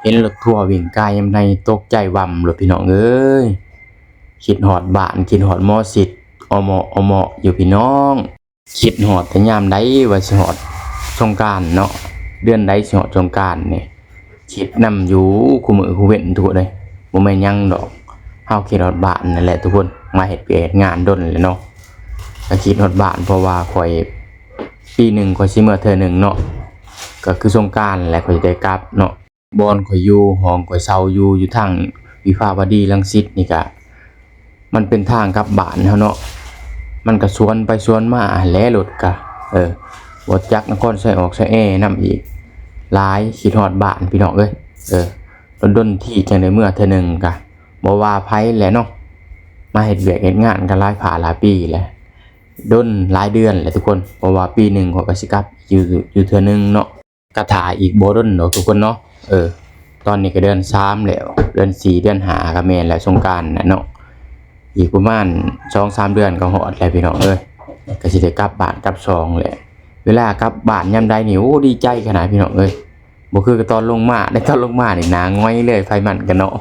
ห็นรถทัวร์วิ่งกายยามใดตกใจว่ำรถพี่น้องเอ้ยคิดฮอดบ้านคิดฮอดหมอสิทธิ์อมออยู่พี่น้องคิดฮอดแต่ยามใดว่าสิฮอดสงกรานต์เนาะเดือนใดสิฮอดสงกรานต์นี่คิดนำอยู่คู่มื้อคู่เว้นทุกเลยบ่แม่นหยังดอกเฮาคิดฮอดบ้านนั่นแหละทุกคนมาเฮ็ดเวียกงานดนเลยเนาะก็คิดฮอดบ้านเพราะว่าข่อยปีหนึ่งข่อยสิมื้อเทื่อหนึงเนาะก็คือสงกรานต์แหละข่อยสิได้กลับเนาะบอนข่อยอยู่ห้องข่อยเช่าอยู่ทางวิภาวดีรังสิตนี่ก็มันเป็นทางกลับบ้านเฮาเนาะมันก็สวนไปสวนมาแลรถก็บ่จักนครไสออกไสแอนำอีกหลายคิดฮอดบ้านพี่น้องเอ้ยดนที่จังได้เมื่อเทื่อหนึงก็บ่ว่าไผแหละเนาะมาเฮ็ดเวียกเฮ็ดงานกันหลายหลายปีแหละดนหลายเดือนแหละทุกคนเพราะว่าปีหนึงข้อยก็สิกลับอยู่เทื่อหนึงเนาะก็ท่าอีกบ่ดนดอกทุกคนเนาะตอนนี้ก็เดือน3แล้วเดือน4เดือน5ก็แม่นแล้วสงกรานต์น่ะเนาะอีกประมาณ 2-3 เดือนก็ฮอดแล้วพี่น้องเอ้ยก็สิได้กลับบ้านกลับช่องแหละเวลากลับบ้านยามใดนี่โอ้ดีใจขนาดพี่น้องเอ้ยบ่คือกับตอนลงมาได้ตอนลงมานี่หน้าง้อยเลยไฟมันกันเนาะ